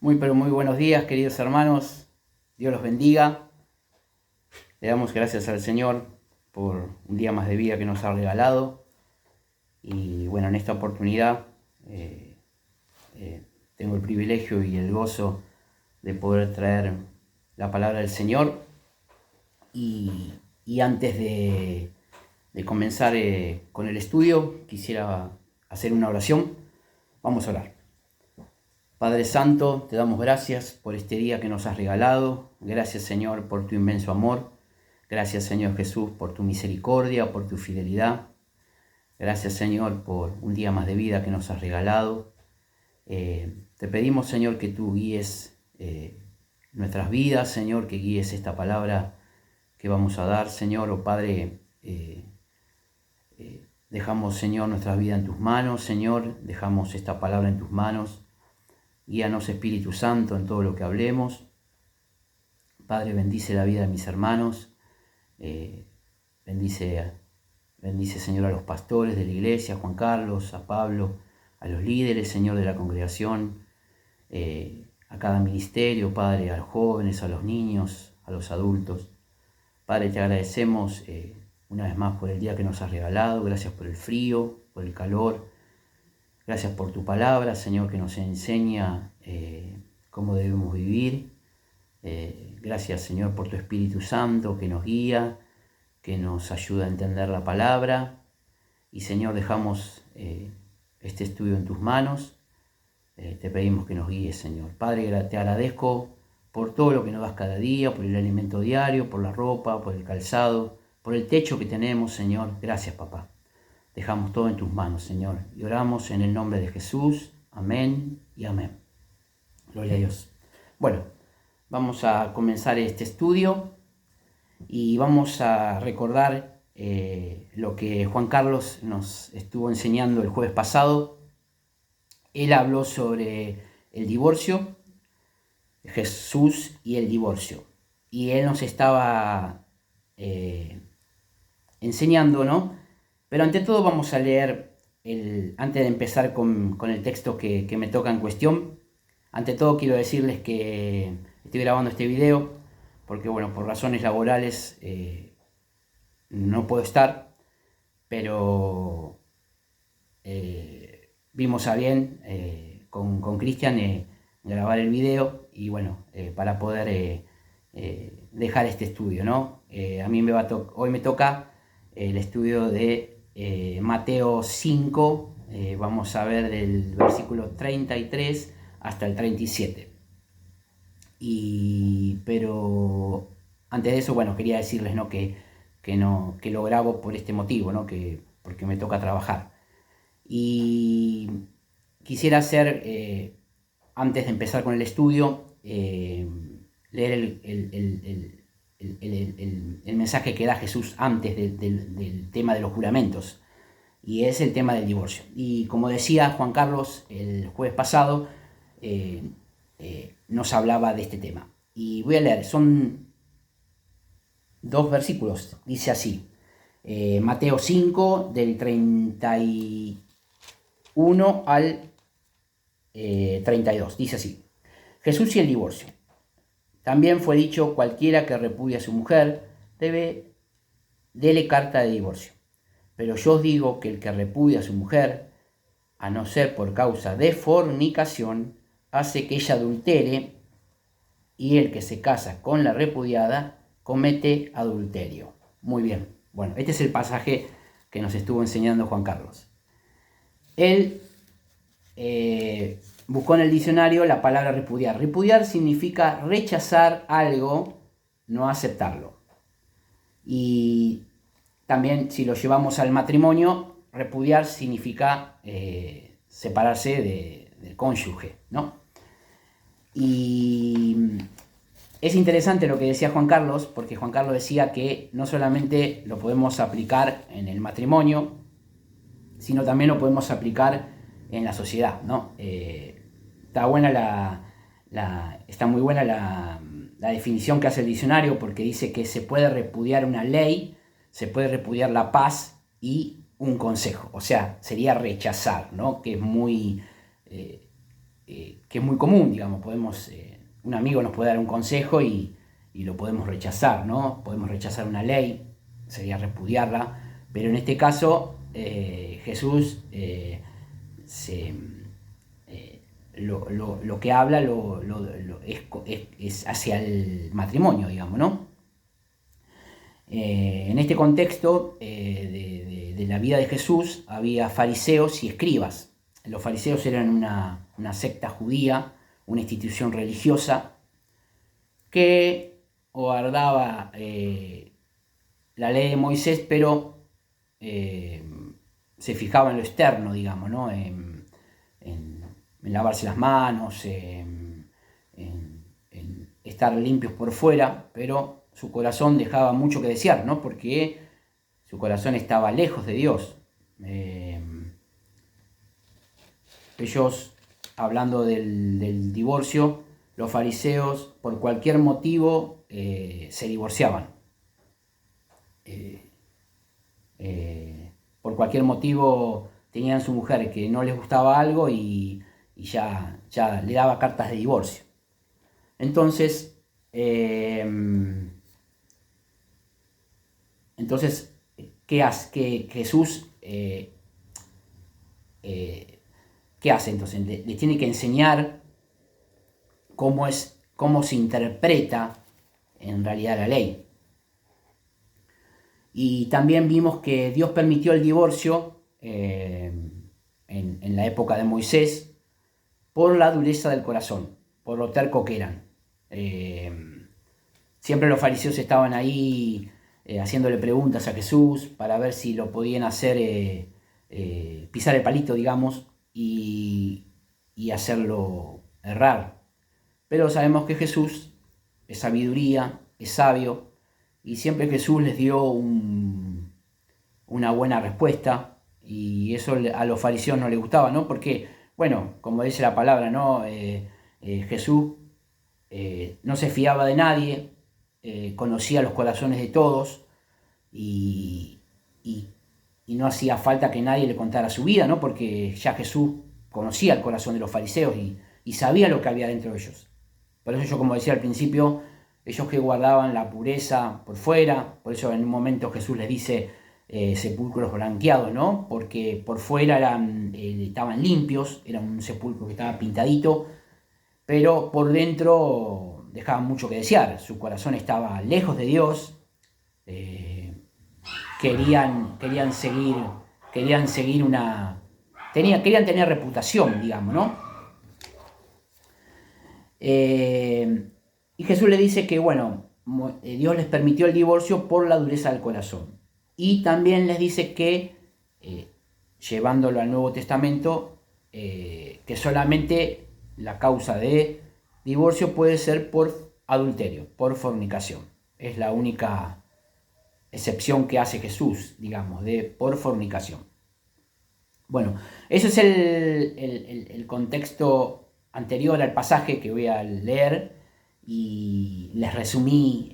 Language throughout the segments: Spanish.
Pero muy buenos días, queridos hermanos. Dios los bendiga. Le damos gracias al Señor por un día más de vida que nos ha regalado. Y bueno, en esta oportunidad tengo el privilegio y el gozo de poder traer la palabra del Señor. Y antes de comenzar con el estudio, quisiera hacer una oración. Vamos a orar. Padre Santo, te damos gracias por este día que nos has regalado. Gracias, Señor, por tu inmenso amor. Gracias, Señor Jesús, por tu misericordia, por tu fidelidad. Gracias, Señor, por un día más de vida que nos has regalado. Te pedimos, Señor, que tú guíes nuestras vidas, Señor, que guíes esta palabra que vamos a dar, Señor. Oh Padre, dejamos, Señor, nuestra vida en tus manos, Señor. Dejamos esta palabra en tus manos. Guíanos, Espíritu Santo, en todo lo que hablemos. Padre, bendice la vida de mis hermanos. Bendice, Señor, a los pastores de la iglesia, a Juan Carlos, a Pablo, a los líderes, Señor, de la congregación, a cada ministerio, Padre, a los jóvenes, a los niños, a los adultos. Padre, te agradecemos una vez más por el día que nos has regalado. Gracias por el frío, por el calor. Gracias por tu palabra, Señor, que nos enseña cómo debemos vivir. Gracias, Señor, por tu Espíritu Santo que nos guía, que nos ayuda a entender la palabra. Y, Señor, dejamos este estudio en tus manos. Te pedimos que nos guíes, Señor. Padre, te agradezco por todo lo que nos das cada día, por el alimento diario, por la ropa, por el calzado, por el techo que tenemos, Señor. Gracias, papá. Dejamos todo en tus manos, Señor, y oramos en el nombre de Jesús. Amén y amén. Gloria a Dios. Bueno, vamos a comenzar este estudio y vamos a recordar lo que Juan Carlos nos estuvo enseñando el jueves pasado. Él habló sobre el divorcio, Jesús y el divorcio. Y él nos estaba enseñando, ¿no? Pero ante todo vamos a leer, antes de empezar con el texto que me toca en cuestión. Ante todo quiero decirles que estoy grabando este video porque, bueno, por razones laborales no puedo estar, pero vimos a bien con Cristian grabar el video y, bueno, para poder dejar este estudio, ¿no? A mí hoy me toca el estudio de Mateo 5, vamos a ver del versículo 33 hasta el 37. Pero antes de eso, bueno, quería decirles, ¿no? que lo grabo por este motivo, ¿no? Porque me toca trabajar. Y quisiera hacer, antes de empezar con el estudio, leer el mensaje que da Jesús antes del tema de los juramentos, y es el tema del divorcio. Y como decía Juan Carlos el jueves pasado, nos hablaba de este tema. Y voy a leer, son 2 versículos, dice así, Mateo 5, del 31 al 32, dice así: Jesús y el divorcio. También fue dicho: cualquiera que repudia a su mujer, dele carta de divorcio. Pero yo os digo que el que repudia a su mujer, a no ser por causa de fornicación, hace que ella adultere, y el que se casa con la repudiada comete adulterio. Muy bien. Bueno, este es el pasaje que nos estuvo enseñando Juan Carlos. Él buscó en el diccionario la palabra repudiar. Repudiar significa rechazar algo, no aceptarlo. Y también, si lo llevamos al matrimonio, repudiar significa separarse del cónyuge, ¿no? Y es interesante lo que decía Juan Carlos, porque Juan Carlos decía que no solamente lo podemos aplicar en el matrimonio, sino también lo podemos aplicar en la sociedad, ¿no? Está muy buena la definición que hace el diccionario, porque dice que se puede repudiar una ley, se puede repudiar la paz y un consejo. O sea, sería rechazar, ¿no? Que es muy que es muy común, digamos. Un amigo nos puede dar un consejo y lo podemos rechazar, ¿no? Podemos rechazar una ley, sería repudiarla, pero en este caso Jesús lo que habla es hacia el matrimonio, digamos, ¿no? En este contexto de la vida de Jesús había fariseos y escribas. Los fariseos eran una secta judía, una institución religiosa que guardaba la ley de Moisés, pero se fijaba en lo externo, digamos, ¿no? En lavarse las manos, en estar limpios por fuera, pero su corazón dejaba mucho que desear, ¿no? Porque su corazón estaba lejos de Dios. Ellos, hablando del divorcio, los fariseos por cualquier motivo se divorciaban. Por cualquier motivo tenían su mujer que no les gustaba algo y ya le daba cartas de divorcio. Entonces ¿qué hace? Jesús, ¿qué hace entonces? Les tiene que enseñar cómo se interpreta en realidad la ley. Y también vimos que Dios permitió el divorcio en la época de Moisés por la dureza del corazón, por lo terco que eran. Siempre los fariseos estaban ahí haciéndole preguntas a Jesús para ver si lo podían hacer pisar el palito, digamos, y hacerlo errar. Pero sabemos que Jesús es sabiduría, es sabio, y siempre Jesús les dio una buena respuesta, y eso a los fariseos no les gustaba, ¿no? Porque, bueno, como dice la palabra, ¿no? Jesús no se fiaba de nadie, conocía los corazones de todos, y no hacía falta que nadie le contara su vida, ¿no? Porque ya Jesús conocía el corazón de los fariseos y sabía lo que había dentro de ellos. Por eso yo, como decía al principio, ellos que guardaban la pureza por fuera, por eso en un momento Jesús les dice sepulcros blanqueados, ¿no? Porque por fuera estaban limpios, era un sepulcro que estaba pintadito, pero por dentro dejaban mucho que desear. Su corazón estaba lejos de Dios, querían tener reputación, digamos, ¿no? Y Jesús le dice que, bueno, Dios les permitió el divorcio por la dureza del corazón. Y también les dice que, llevándolo al Nuevo Testamento, que solamente la causa de divorcio puede ser por adulterio, por fornicación. Es la única excepción que hace Jesús, digamos, por fornicación. Bueno, eso es el contexto anterior al pasaje que voy a leer, y les resumí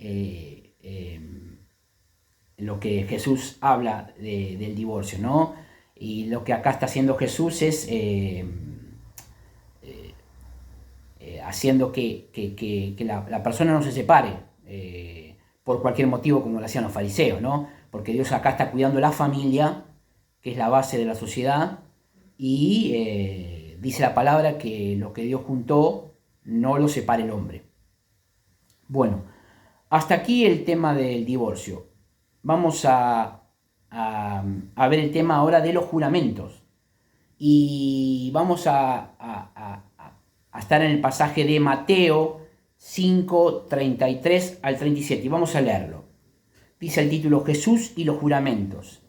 lo que Jesús habla del divorcio, ¿no? Y lo que acá está haciendo Jesús es haciendo que la persona no se separe por cualquier motivo, como lo hacían los fariseos, ¿no? Porque Dios acá está cuidando la familia, que es la base de la sociedad, y dice la palabra que lo que Dios juntó no lo separe el hombre. Bueno, hasta aquí el tema del divorcio. Vamos a ver el tema ahora de los juramentos. Y vamos a estar en el pasaje de Mateo 5, 33 al 37. Y vamos a leerlo. Dice el título: Jesús y los juramentos.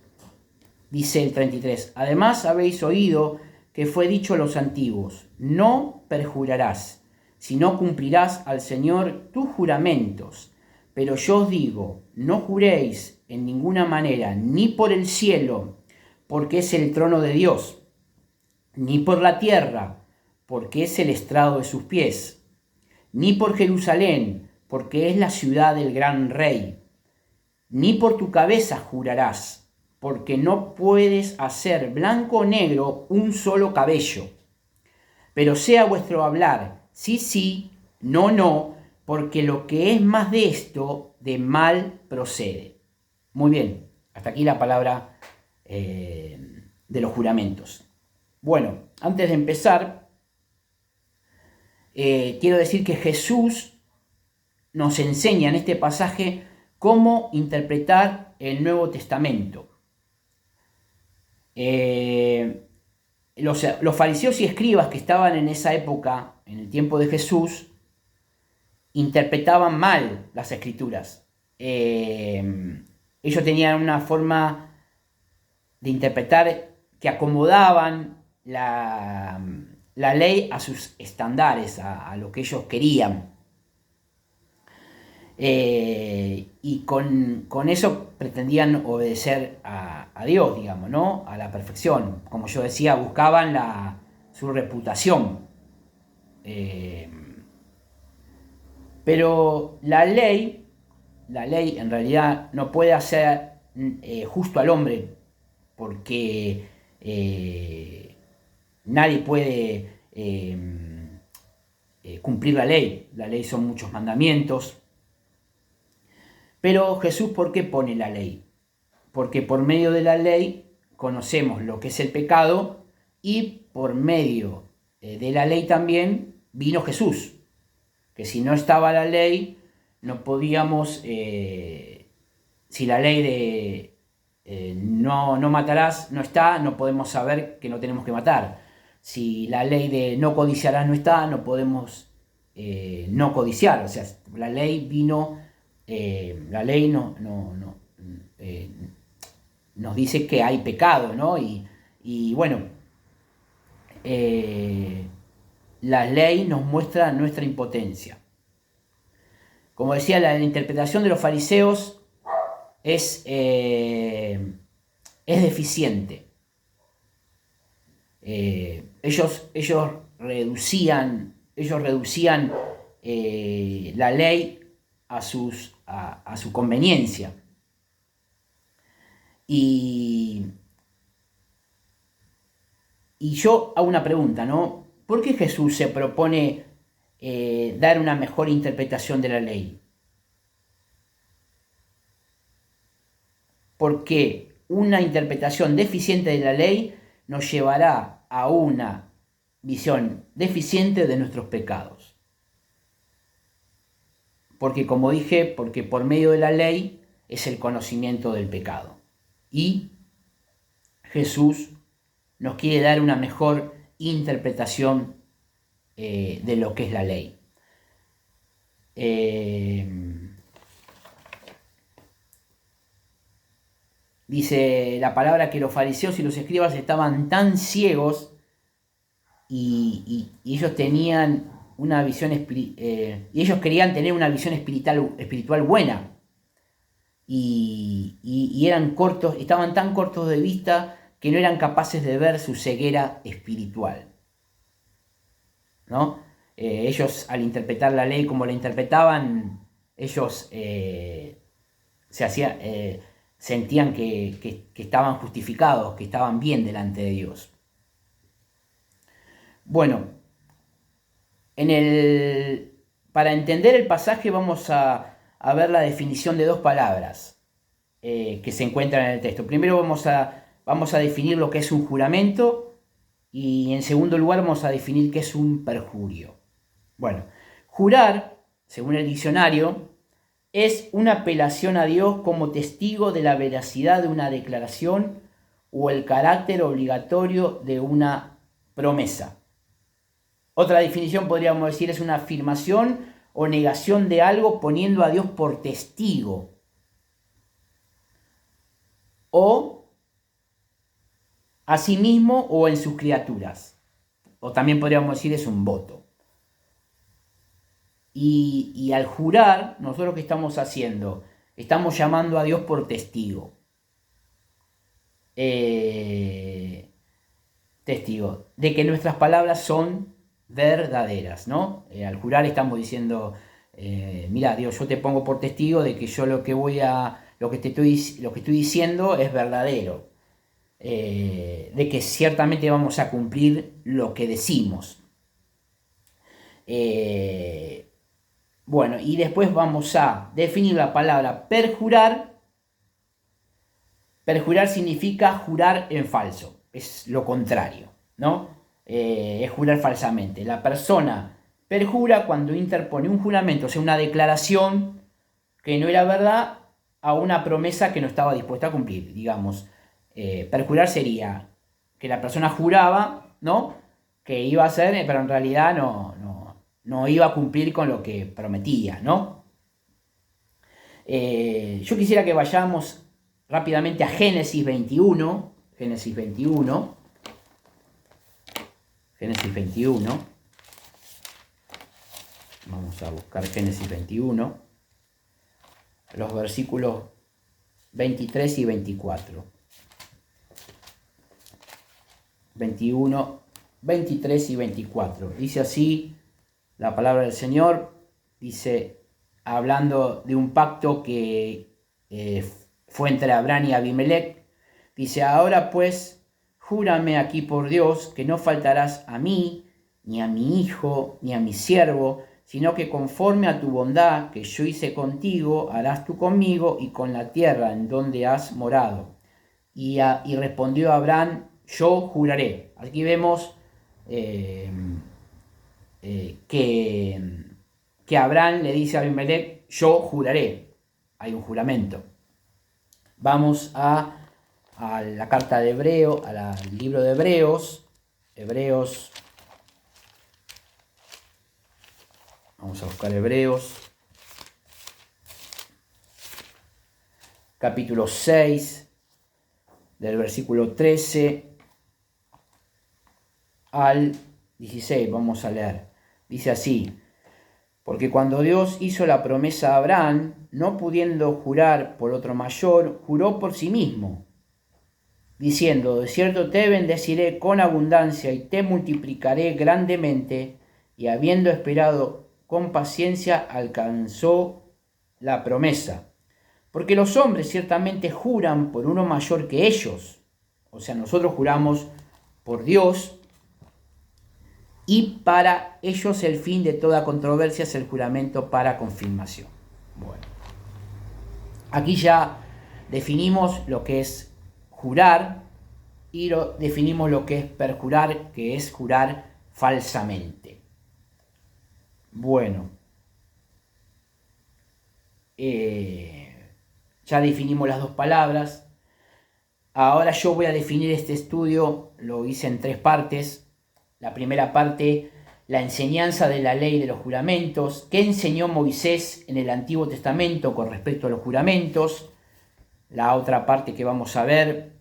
Dice el 33: Además habéis oído que fue dicho a los antiguos: no perjurarás, sino cumplirás al Señor tus juramentos. Pero yo os digo, no juréis en ninguna manera, ni por el cielo, porque es el trono de Dios, ni por la tierra, porque es el estrado de sus pies, ni por Jerusalén, porque es la ciudad del gran rey, ni por tu cabeza jurarás, porque no puedes hacer blanco o negro un solo cabello. pero sea vuestro hablar sí, sí, no, no, porque lo que es más de esto, de mal procede. Muy bien, hasta aquí la palabra de los juramentos. Bueno, antes de empezar, quiero decir que Jesús nos enseña en este pasaje cómo interpretar el Nuevo Testamento. Los fariseos y escribas que estaban en esa época, en el tiempo de Jesús, interpretaban mal las escrituras. Ellos tenían una forma de interpretar que acomodaban la ley a sus estándares, a lo que ellos querían. Y con eso pretendían obedecer a Dios, digamos, ¿no? A la perfección. Como yo decía, buscaban su reputación. Pero la ley en realidad no puede hacer justo al hombre, porque nadie puede cumplir la ley. La ley son muchos mandamientos. Pero Jesús, ¿por qué pone la ley? Porque por medio de la ley conocemos lo que es el pecado y por medio de la ley también vino Jesús. Que si no estaba la ley, no podíamos, si la ley de no matarás no está, no podemos saber que no tenemos que matar. Si la ley de no codiciarás no está, no podemos no codiciar. O sea, la ley vino... la ley nos dice que hay pecado, ¿no? Y bueno, la ley nos muestra nuestra impotencia. Como decía, la interpretación de los fariseos es deficiente. Ellos reducían la ley a su conveniencia. Y yo hago una pregunta, ¿no? ¿Por qué Jesús se propone dar una mejor interpretación de la ley? Porque una interpretación deficiente de la ley nos llevará a una visión deficiente de nuestros pecados. Porque, como dije, porque por medio de la ley es el conocimiento del pecado. Y Jesús nos quiere dar una mejor interpretación de lo que es la ley. Dice la palabra que los fariseos y los escribas estaban tan ciegos y ellos tenían una visión y ellos querían tener una visión espiritual buena y eran cortos, estaban tan cortos de vista que no eran capaces de ver su ceguera espiritual, ¿no? Ellos, al interpretar la ley como la interpretaban, ellos sentían que estaban justificados, que estaban bien delante de Dios. Bueno, para entender el pasaje vamos a ver la definición de dos palabras que se encuentran en el texto. Primero vamos a definir lo que es un juramento y en segundo lugar vamos a definir qué es un perjurio. Bueno, jurar, según el diccionario, es una apelación a Dios como testigo de la veracidad de una declaración o el carácter obligatorio de una promesa. Otra definición podríamos decir es una afirmación o negación de algo poniendo a Dios por testigo. O a sí mismo o en sus criaturas. O también podríamos decir es un voto. Y al jurar, nosotros ¿qué estamos haciendo? Estamos llamando a Dios por testigo. Testigo de que nuestras palabras son verdaderas, ¿no? Al jurar estamos diciendo, mira, Dios, yo te pongo por testigo de que yo lo que estoy diciendo es verdadero. De que ciertamente vamos a cumplir lo que decimos. Bueno, y después vamos a definir la palabra perjurar. Perjurar significa jurar en falso, es lo contrario, ¿no? Es jurar falsamente. La persona perjura cuando interpone un juramento, o sea, una declaración que no era verdad a una promesa que no estaba dispuesta a cumplir, digamos. Perjurar sería que la persona juraba, ¿no?, que iba a hacer, pero en realidad no iba a cumplir con lo que prometía, ¿no? Yo quisiera que vayamos rápidamente a Génesis 21. Génesis 21. Génesis 21. Vamos a buscar Génesis 21. Los versículos 23 y 24. 21, 23 y 24. Dice así la palabra del Señor. Dice, hablando de un pacto que fue entre Abraham y Abimelech, dice: ahora pues, júrame aquí por Dios que no faltarás a mí, ni a mi hijo, ni a mi siervo, sino que conforme a tu bondad que yo hice contigo, harás tú conmigo y con la tierra en donde has morado. Y respondió Abraham: yo juraré. Aquí vemos que Abraham le dice a Abimelech: yo juraré. Hay un juramento. Vamos a la carta de Hebreo, al libro de Hebreos. Hebreos. Vamos a buscar Hebreos. Capítulo 6, del versículo 13 al 16. Vamos a leer. Dice así: porque cuando Dios hizo la promesa a Abraham, no pudiendo jurar por otro mayor, juró por sí mismo, diciendo: de cierto te bendeciré con abundancia y te multiplicaré grandemente. Y habiendo esperado con paciencia, alcanzó la promesa. Porque los hombres ciertamente juran por uno mayor que ellos. O sea, nosotros juramos por Dios, y para ellos el fin de toda controversia es el juramento para confirmación. Bueno, aquí ya definimos lo que es jurar y definimos lo que es perjurar, que es jurar falsamente. Bueno, ya definimos las dos palabras. Ahora yo voy a definir este estudio, lo hice en 3 partes. La primera parte, la enseñanza de la ley de los juramentos. ¿Qué enseñó Moisés en el Antiguo Testamento con respecto a los juramentos? La otra parte que vamos a ver,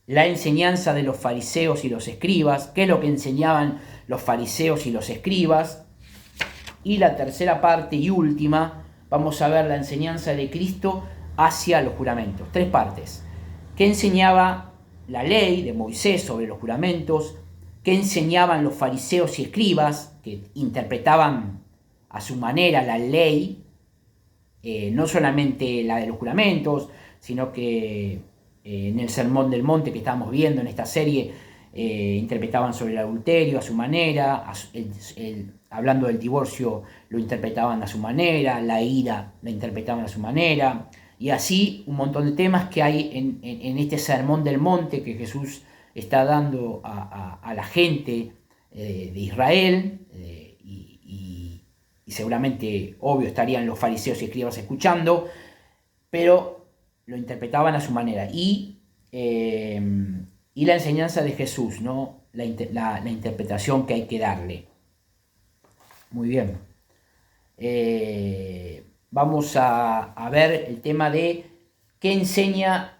la enseñanza de los fariseos y los escribas. ¿Qué es lo que enseñaban los fariseos y los escribas? Y la tercera parte y última, vamos a ver la enseñanza de Cristo hacia los juramentos. 3 partes. ¿Qué enseñaba la ley de Moisés sobre los juramentos? ¿Qué enseñaban los fariseos y escribas, que interpretaban a su manera la ley, no solamente la de los juramentos, sino que en el Sermón del Monte que estamos viendo en esta serie, interpretaban sobre el adulterio a su manera, hablando del divorcio lo interpretaban a su manera, la ira la interpretaban a su manera, y así un montón de temas que hay en este Sermón del Monte que Jesús está dando a la gente de Israel, y seguramente, obvio, estarían los fariseos y escribas escuchando, pero lo interpretaban a su manera. Y la enseñanza de Jesús, ¿no? La interpretación que hay que darle. Muy bien. Vamos a ver el tema de qué enseña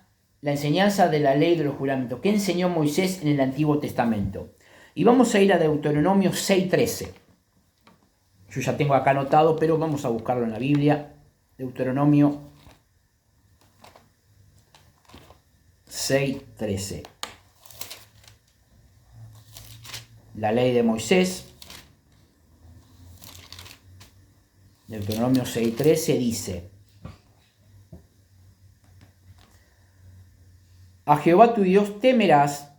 la enseñanza de la ley de los juramentos. ¿Qué enseñó Moisés en el Antiguo Testamento? Y vamos a ir a Deuteronomio 6:13. Yo ya tengo acá anotado, pero vamos a buscarlo en la Biblia. Deuteronomio 6:13. La ley de Moisés. Deuteronomio 6:13 dice: a Jehová tu Dios temerás.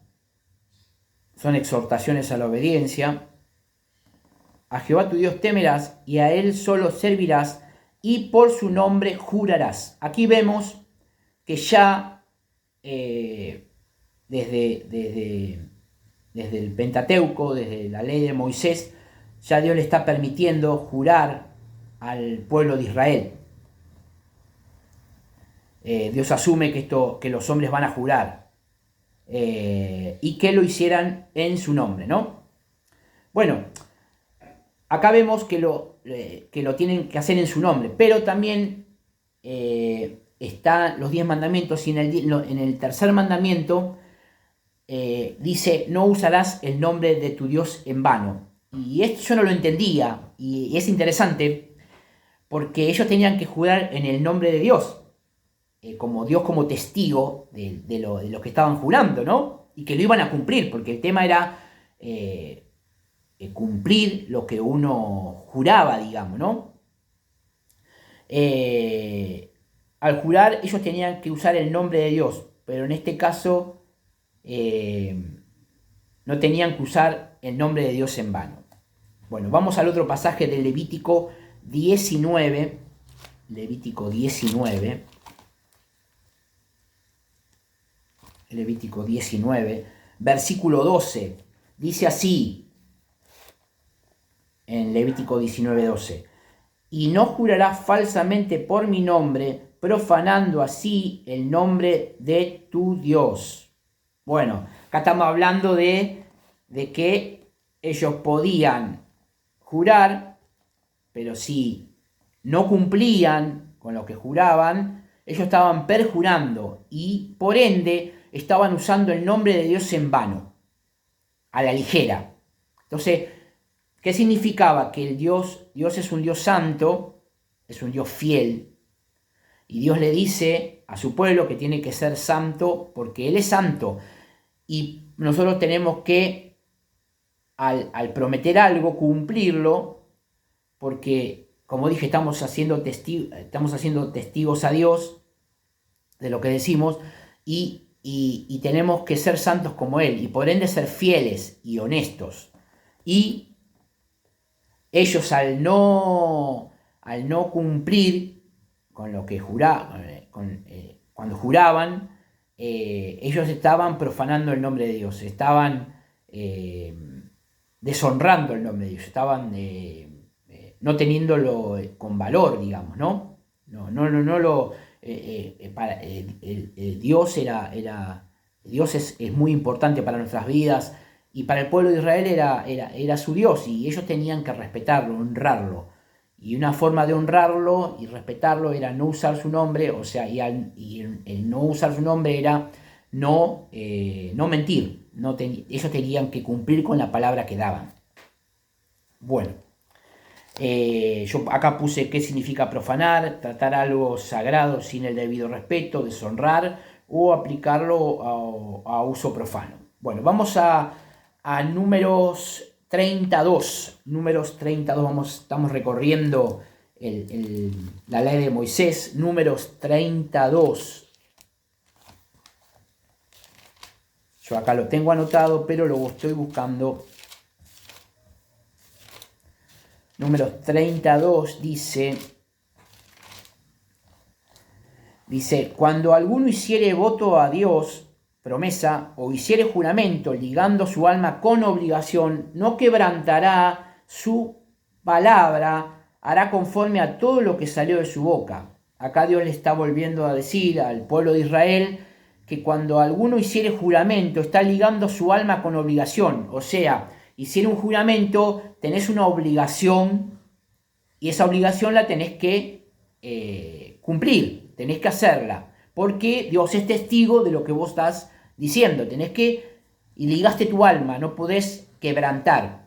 Son exhortaciones a la obediencia. a Jehová tu Dios temerás y a él solo servirás y por su nombre jurarás. Aquí vemos que ya desde el Pentateuco, desde la ley de Moisés, ya Dios le está permitiendo jurar al pueblo de Israel. Dios asume que los hombres van a jurar y que lo hicieran en su nombre, ¿no? Bueno, acá vemos que lo tienen que hacer en su nombre, pero también están los 10 mandamientos y en el tercer mandamiento dice, no usarás el nombre de tu Dios en vano. Y esto yo no lo entendía y es interesante porque ellos tenían que jurar en el nombre de Dios. Como Dios como testigo de lo que estaban jurando, ¿no? Y que lo iban a cumplir, porque el tema era cumplir lo que uno juraba, digamos, ¿no? Al jurar ellos tenían que usar el nombre de Dios, pero en este caso no tenían que usar el nombre de Dios en vano. Bueno, vamos al otro pasaje de Levítico 19. Levítico 19. Levítico 19, versículo 12. Dice así, en Levítico 19, 12. Y no jurarás falsamente por mi nombre, profanando así el nombre de tu Dios. Bueno, acá estamos hablando de que ellos podían jurar, pero si no cumplían con lo que juraban, ellos estaban perjurando y por ende estaban usando el nombre de Dios en vano, a la ligera. Entonces, ¿qué significaba? Que Dios es un Dios santo, es un Dios fiel, y Dios le dice a su pueblo que tiene que ser santo porque Él es santo, y nosotros tenemos que, al prometer algo, cumplirlo, porque, como dije, estamos haciendo testigos a Dios de lo que decimos, y tenemos que ser santos como Él, y por ende ser fieles y honestos. Y ellos al no cumplir con lo que cuando juraban, ellos estaban profanando el nombre de Dios, estaban deshonrando el nombre de Dios, estaban no teniéndolo con valor, digamos, ¿no? No lo... Dios Dios es muy importante para nuestras vidas y para el pueblo de Israel era su Dios y ellos tenían que respetarlo, honrarlo. Y una forma de honrarlo y respetarlo era no usar su nombre, o sea, y el no usar su nombre era no mentir. Ellos tenían que cumplir con la palabra que daban. Bueno. Yo acá puse qué significa profanar, tratar algo sagrado sin el debido respeto, deshonrar o aplicarlo a uso profano. Bueno, vamos a números 32. Números 32, estamos recorriendo la ley de Moisés. Números 32. Yo acá lo tengo anotado, pero lo estoy buscando. Números 32 dice, cuando alguno hiciere voto a Dios, promesa, o hiciere juramento, ligando su alma con obligación, no quebrantará su palabra, hará conforme a todo lo que salió de su boca. Acá Dios le está volviendo a decir al pueblo de Israel que cuando alguno hiciere juramento, está ligando su alma con obligación, o sea, hiciera un juramento, tenés una obligación y esa obligación la tenés que cumplir, tenés que hacerla, porque Dios es testigo de lo que vos estás diciendo, y ligaste tu alma, no podés quebrantar.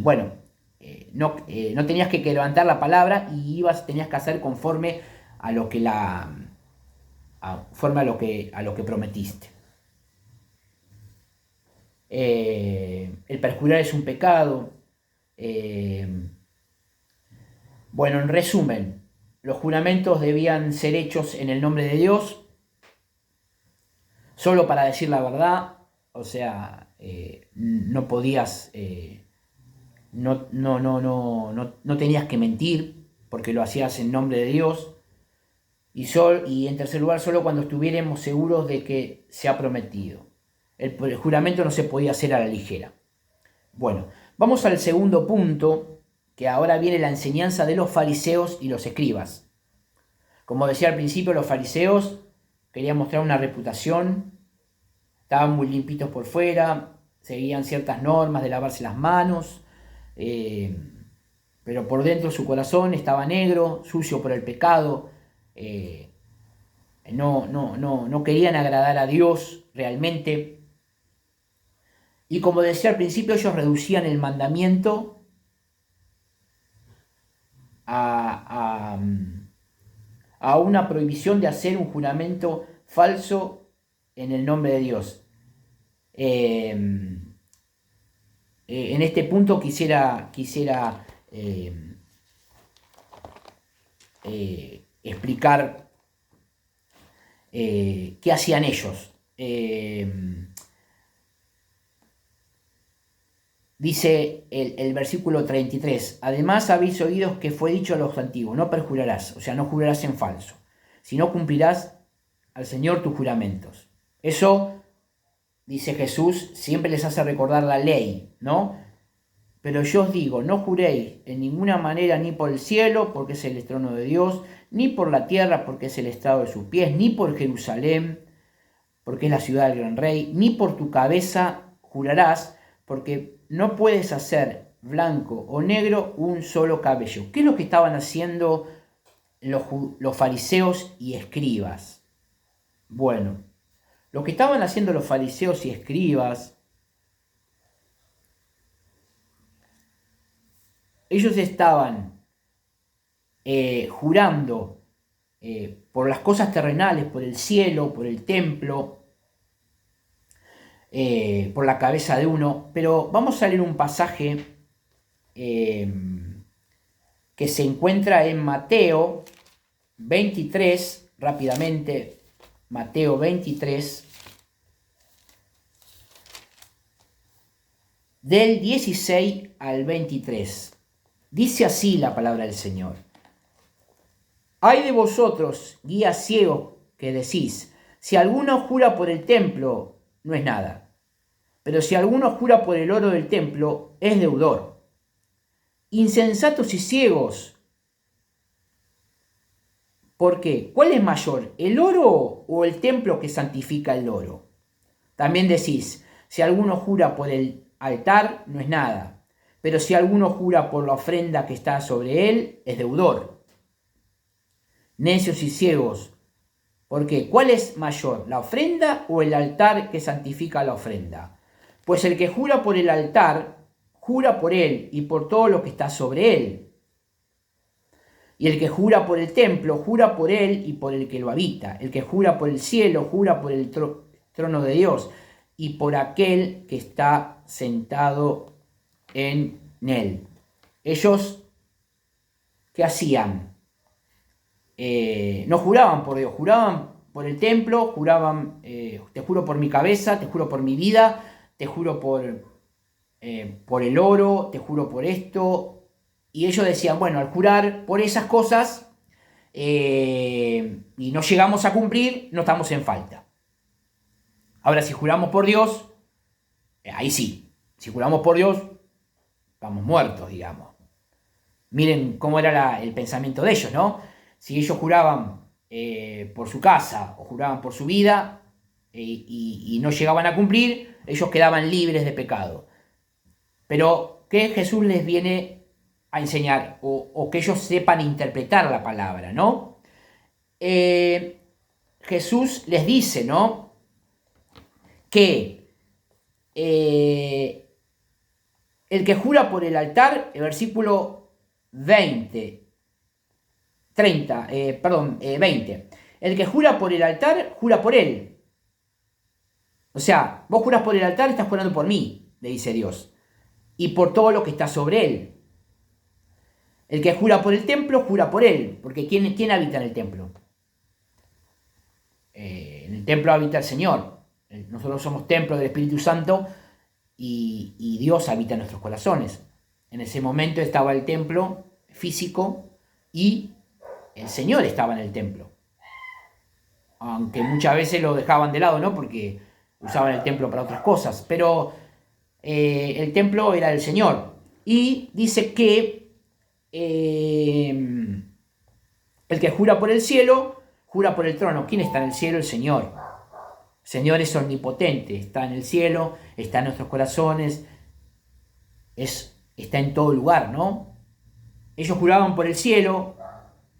Bueno, no tenías que quebrantar la palabra y tenías que hacer conforme a lo que a lo que prometiste. El perjurar es un pecado. Bueno, en resumen, los juramentos debían ser hechos en el nombre de Dios, solo para decir la verdad, o sea, no podías no tenías que mentir, porque lo hacías en nombre de Dios. Y en tercer lugar, solo cuando estuviéramos seguros de que se ha prometido. El juramento no se podía hacer a la ligera. Bueno, vamos al segundo punto, que ahora viene la enseñanza de los fariseos y los escribas. Como decía al principio, los fariseos querían mostrar una reputación, estaban muy limpitos por fuera, seguían ciertas normas de lavarse las manos, pero por dentro su corazón estaba negro, sucio por el pecado. No querían agradar a Dios realmente. Y como decía al principio, ellos reducían el mandamiento a una prohibición de hacer un juramento falso en el nombre de Dios. En este punto quisiera explicar qué hacían ellos. Dice el versículo 33, además habéis oído que fue dicho a los antiguos, no perjurarás, o sea, no jurarás en falso, sino cumplirás al Señor tus juramentos. Eso, dice Jesús, siempre les hace recordar la ley, ¿no? Pero yo os digo, no juréis en ninguna manera ni por el cielo, porque es el trono de Dios, ni por la tierra, porque es el estrado de sus pies, ni por Jerusalén, porque es la ciudad del gran rey, ni por tu cabeza jurarás, porque no puedes hacer blanco o negro un solo cabello. ¿Qué es lo que estaban haciendo los fariseos y escribas? Bueno, lo que estaban haciendo los fariseos y escribas, ellos estaban jurando por las cosas terrenales, por el cielo, por el templo, por la cabeza de uno, pero vamos a leer un pasaje que se encuentra en Mateo 23, rápidamente, Mateo 23, del 16 al 23. Dice así la palabra del Señor. Ay de vosotros, guías ciegos, que decís, si alguno jura por el templo, no es nada. Pero si alguno jura por el oro del templo, es deudor. Insensatos y ciegos. ¿Por qué? ¿Cuál es mayor, el oro o el templo que santifica el oro? También decís, si alguno jura por el altar, no es nada. Pero si alguno jura por la ofrenda que está sobre él, es deudor. Necios y ciegos. ¿Por qué? ¿Cuál es mayor, la ofrenda o el altar que santifica la ofrenda? Pues el que jura por el altar, jura por él y por todo lo que está sobre él. Y el que jura por el templo, jura por él y por el que lo habita. El que jura por el cielo, jura por el trono de Dios y por aquel que está sentado en él. Ellos, ¿qué hacían? No juraban por Dios, juraban por el templo, juraban, te juro por mi cabeza, te juro por mi vida, te juro por el oro, te juro por esto. Y ellos decían, bueno, al jurar por esas cosas y no llegamos a cumplir, no estamos en falta. Ahora, si juramos por Dios, ahí sí. Si juramos por Dios, estamos muertos, digamos. Miren cómo era el pensamiento de ellos, ¿no? Si ellos juraban por su casa o juraban por su vida y no llegaban a cumplir, ellos quedaban libres de pecado. Pero que Jesús les viene a enseñar o que ellos sepan interpretar la palabra, ¿no? Jesús les dice, ¿no? Que el que jura por el altar, el versículo 20, el que jura por el altar, jura por él. O sea, vos juras por el altar, estás jurando por mí, le dice Dios, y por todo lo que está sobre él. El que jura por el templo, jura por él, porque ¿quién habita en el templo? En el templo habita el Señor. Nosotros somos templo del Espíritu Santo y Dios habita en nuestros corazones. En ese momento estaba el templo físico y el Señor estaba en el templo. Aunque muchas veces lo dejaban de lado, ¿no? Porque usaban el templo para otras cosas. Pero el templo era del Señor. Y dice que el que jura por el cielo, jura por el trono. ¿Quién está en el cielo? El Señor. El Señor es omnipotente. Está en el cielo, está en nuestros corazones. Está en todo lugar, ¿no? Ellos juraban por el cielo,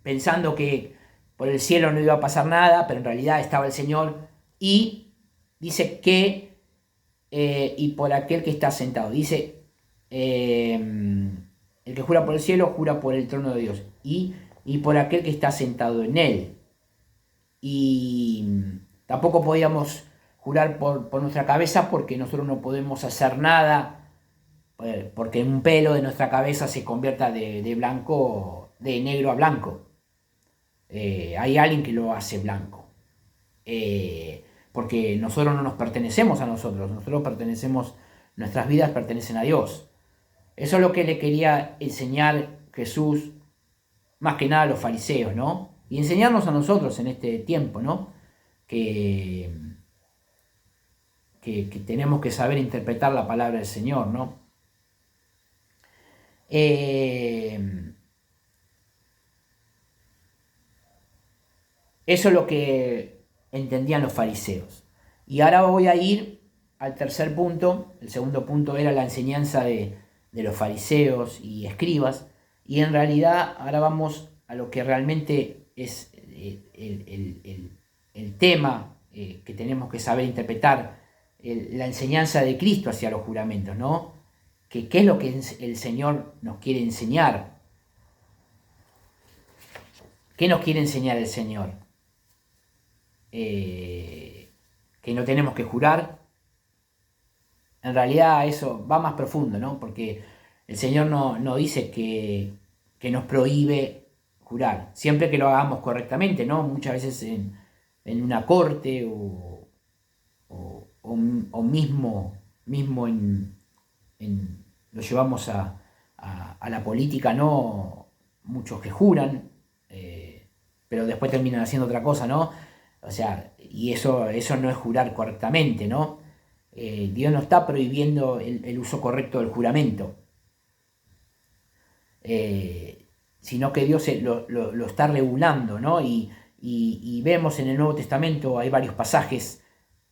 pensando que por el cielo no iba a pasar nada, pero en realidad estaba el Señor. Y dice que, y por aquel que está sentado, dice, el que jura por el cielo, jura por el trono de Dios. Y por aquel que está sentado en él. Y tampoco podíamos jurar por nuestra cabeza, porque nosotros no podemos hacer nada, porque un pelo de nuestra cabeza se convierta de blanco, de negro a blanco. Hay alguien que lo hace blanco. Porque nosotros no nos pertenecemos a nosotros pertenecemos, nuestras vidas pertenecen a Dios. Eso es lo que le quería enseñar Jesús, más que nada a los fariseos, ¿no? Y enseñarnos a nosotros en este tiempo, ¿no? Que tenemos que saber interpretar la palabra del Señor, ¿no? Eso es lo que entendían los fariseos. Y ahora voy a ir al tercer punto. El segundo punto era la enseñanza de los fariseos y escribas. Y en realidad ahora vamos a lo que realmente es el tema que tenemos que saber interpretar, la enseñanza de Cristo hacia los juramentos, ¿no? ¿Qué es lo que el Señor nos quiere enseñar? ¿Qué nos quiere enseñar el Señor? Que no tenemos que jurar. En realidad eso va más profundo, ¿no? Porque el Señor no dice que nos prohíbe jurar, siempre que lo hagamos correctamente, ¿no? Muchas veces en una corte o mismo lo llevamos a la política, ¿no? Muchos que juran, pero después terminan haciendo otra cosa, ¿no? O sea, y eso no es jurar correctamente, ¿no? Dios no está prohibiendo el uso correcto del juramento, sino que Dios lo está regulando, ¿no? Y vemos en el Nuevo Testamento, hay varios pasajes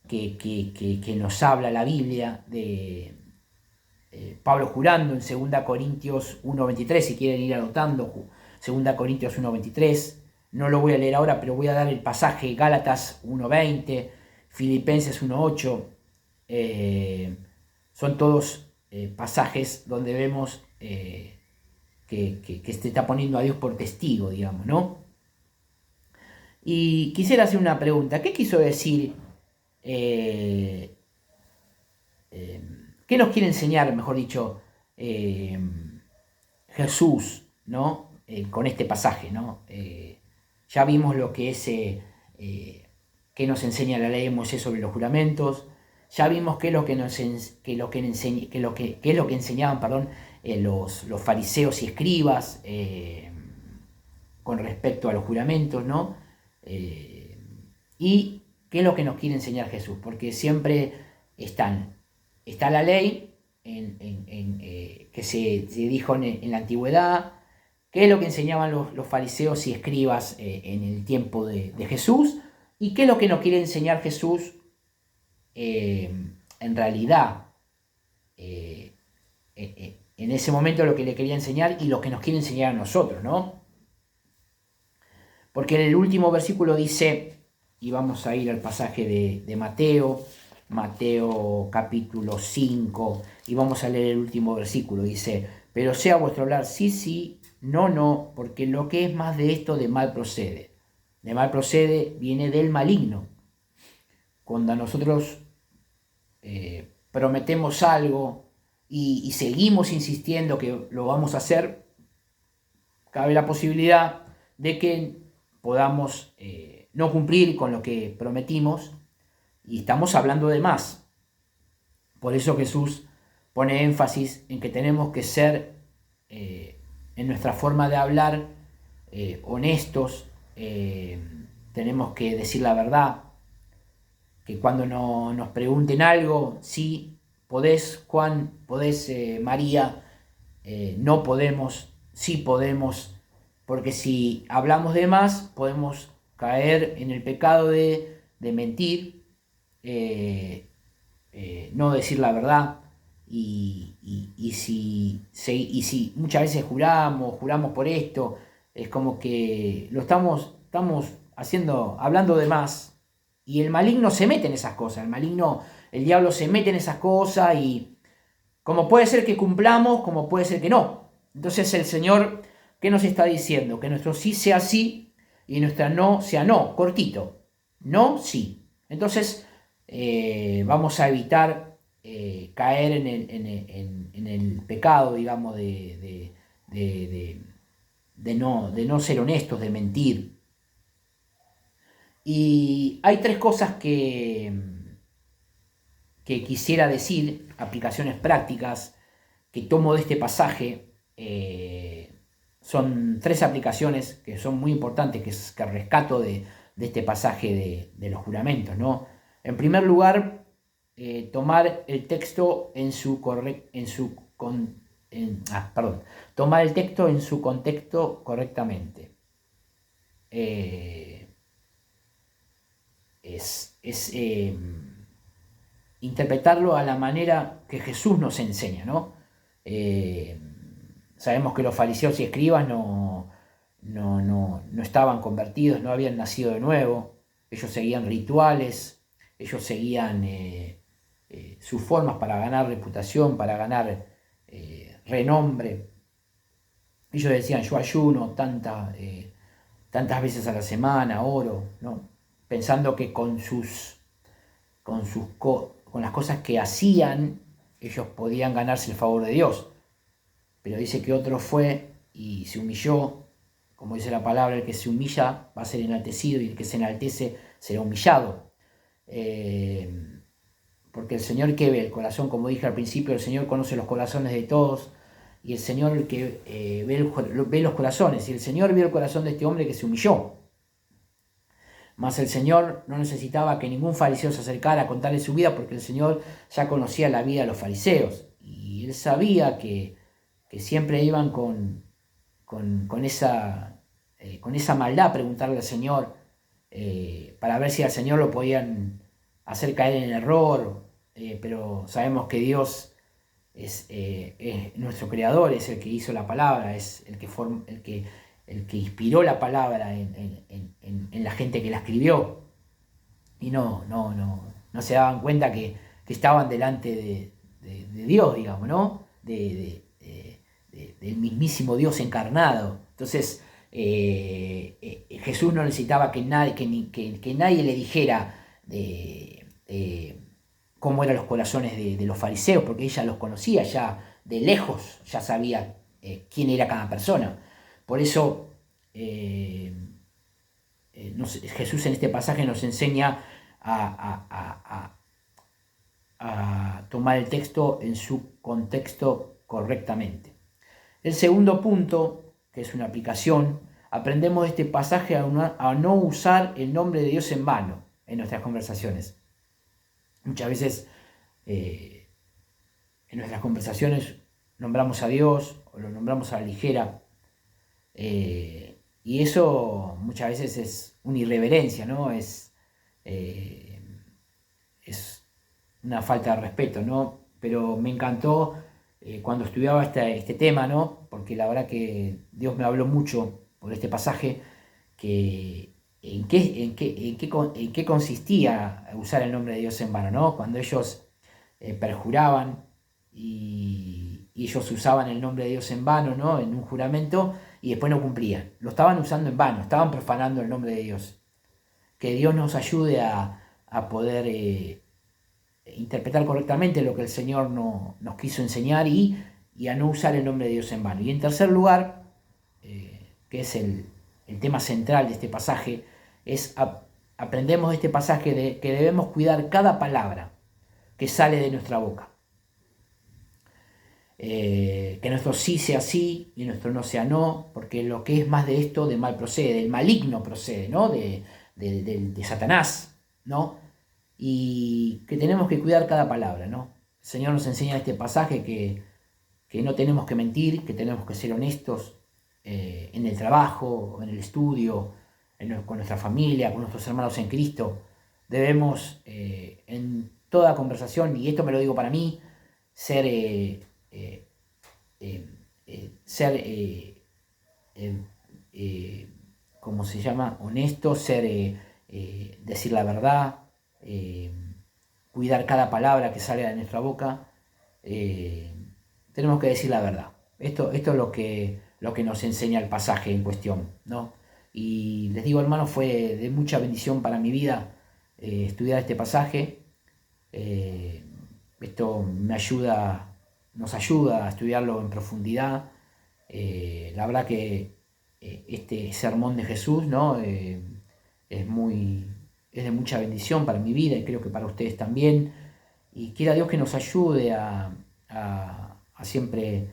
que nos habla la Biblia de Pablo jurando en 2 Corintios 1:23, si quieren ir anotando, 2 Corintios 1:23. No lo voy a leer ahora, pero voy a dar el pasaje Gálatas 1:20, Filipenses 1:8. Son todos pasajes donde vemos que se está poniendo a Dios por testigo, digamos, ¿no? Y quisiera hacer una pregunta. ¿Qué quiso decir? ¿Qué nos quiere enseñar, mejor dicho, Jesús, ¿no? Con este pasaje, ¿no? Ya vimos lo que es, que nos enseña la ley de Moisés sobre los juramentos. Ya vimos qué es lo que enseñaban, perdón, los fariseos y escribas con respecto a los juramentos, ¿no? Y qué es lo que nos quiere enseñar Jesús, porque siempre está la ley que se dijo en la antigüedad. ¿Qué es lo que enseñaban los fariseos y escribas en el tiempo de Jesús? ¿Y qué es lo que nos quiere enseñar Jesús en realidad? En ese momento lo que le quería enseñar y lo que nos quiere enseñar a nosotros, ¿no? Porque en el último versículo dice, y vamos a ir al pasaje de Mateo capítulo 5, y vamos a leer el último versículo. Dice, pero sea vuestro hablar sí, sí, no, porque lo que es más de esto de mal procede. De mal procede viene del maligno. Cuando nosotros prometemos algo y seguimos insistiendo que lo vamos a hacer, cabe la posibilidad de que podamos no cumplir con lo que prometimos y estamos hablando de más. Por eso Jesús pone énfasis en que tenemos que ser en nuestra forma de hablar, honestos, tenemos que decir la verdad, que cuando nos pregunten algo, sí, podés, Juan, podés, María, no podemos, sí podemos, porque si hablamos de más, podemos caer en el pecado de mentir, no decir la verdad, y si muchas veces juramos por esto, es como que estamos hablando de más, y el maligno se mete en esas cosas, el diablo se mete en esas cosas, y como puede ser que cumplamos, como puede ser que no. Entonces el Señor, ¿qué nos está diciendo? Que nuestro sí sea sí y nuestra no sea no, cortito. No, sí. Entonces vamos a evitar caer en el pecado, digamos, de no ser honestos, de mentir. Y hay tres cosas que quisiera decir, aplicaciones prácticas, que tomo de este pasaje. Son tres aplicaciones que son muy importantes, que rescato de este pasaje de los juramentos, ¿no? En primer lugar, tomar el texto tomar el texto en su contexto correctamente. Interpretarlo a la manera que Jesús nos enseña, ¿no? Sabemos que los fariseos y escribas no estaban convertidos, no habían nacido de nuevo, ellos seguían rituales, ellos seguían sus formas para ganar reputación, para ganar renombre. Ellos decían, yo ayuno tantas veces a la semana, oro, ¿no? Pensando que con las cosas que hacían, ellos podían ganarse el favor de Dios. Pero dice que otro fue y se humilló, como dice la palabra, el que se humilla va a ser enaltecido y el que se enaltece será humillado. Porque el Señor que ve el corazón, como dije al principio, el Señor conoce los corazones de todos, y el Señor el que ve los corazones, y el Señor vio el corazón de este hombre que se humilló. Mas el Señor no necesitaba que ningún fariseo se acercara a contarle su vida, porque el Señor ya conocía la vida de los fariseos, y Él sabía que siempre iban con esa maldad a preguntarle al Señor, para ver si al Señor lo podían hacer caer en el error, pero sabemos que Dios es nuestro creador, es el que hizo la palabra, es el que inspiró la palabra en la gente que la escribió, y no se daban cuenta que estaban delante de Dios, digamos, ¿no? Del mismísimo Dios encarnado. Entonces Jesús no necesitaba que nadie le dijera cómo eran los corazones de los fariseos, porque ella los conocía ya de lejos, ya sabía quién era cada persona. Por eso Jesús en este pasaje nos enseña a tomar el texto en su contexto correctamente. El segundo punto, que es una aplicación, aprendemos de este pasaje a no usar el nombre de Dios en vano en nuestras conversaciones. Muchas veces en nuestras conversaciones nombramos a Dios o lo nombramos a la ligera, y eso muchas veces es una irreverencia, ¿no? Es una falta de respeto, ¿no? Pero me encantó cuando estudiaba este tema, ¿no? Porque la verdad que Dios me habló mucho por este pasaje, que en qué consistía usar el nombre de Dios en vano, ¿no? Cuando ellos perjuraban y ellos usaban el nombre de Dios en vano, ¿no? En un juramento, y después no cumplían. Lo estaban usando en vano, estaban profanando el nombre de Dios. Que Dios nos ayude a poder interpretar correctamente lo que el Señor nos quiso enseñar y a no usar el nombre de Dios en vano. Y en tercer lugar, que es el tema central de este pasaje, aprendemos de este pasaje que debemos cuidar cada palabra que sale de nuestra boca. que nuestro sí sea sí y nuestro no sea no, porque lo que es más de esto, de mal procede, del maligno procede, ¿no? De Satanás, ¿no? Y que tenemos que cuidar cada palabra, ¿no? El Señor nos enseña en este pasaje que no tenemos que mentir, que tenemos que ser honestos en el trabajo, en el estudio, con nuestra familia, con nuestros hermanos en Cristo. Debemos en toda conversación, y esto me lo digo para mí, ser, ser ¿cómo se llama? Honesto, decir la verdad, eh, cuidar cada palabra que sale de nuestra boca. Tenemos que decir la verdad. Esto es lo que nos enseña el pasaje en cuestión, ¿no? Y les digo, hermanos, fue de mucha bendición para mi vida estudiar este pasaje. Eh, Esto nos ayuda a estudiarlo en profundidad. La verdad que este sermón de Jesús, ¿no? Es de mucha bendición para mi vida y creo que para ustedes también. Y quiera Dios que nos ayude a siempre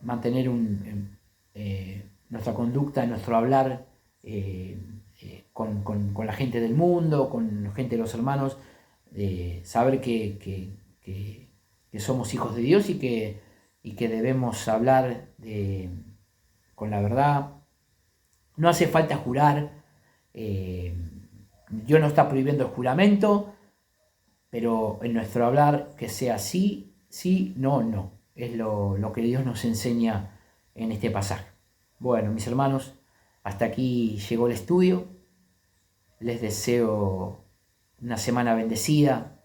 mantener nuestra conducta, nuestro hablar con la gente del mundo, con la gente de los hermanos, saber que somos hijos de Dios y que debemos hablar con la verdad. No hace falta jurar. Dios no está prohibiendo el juramento, pero en nuestro hablar que sea sí, sí, no, no. Es lo que Dios nos enseña en este pasaje. Bueno, mis hermanos, hasta aquí llegó el estudio. Les deseo una semana bendecida.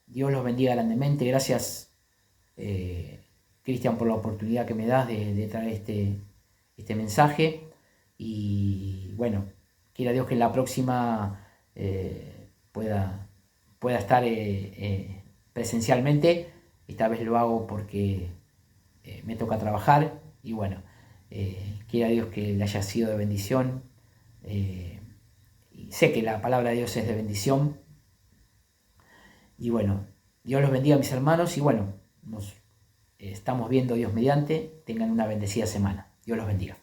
Dios los bendiga grandemente. Gracias, Cristian, por la oportunidad que me das de traer este mensaje. Y bueno, quiera Dios que en la próxima pueda estar presencialmente. Esta vez lo hago porque me toca trabajar y bueno, quiera Dios que le haya sido de bendición. Y sé que la palabra de Dios es de bendición. Y bueno, Dios los bendiga, mis hermanos, y bueno, nos estamos viendo Dios mediante. Tengan una bendecida semana. Dios los bendiga.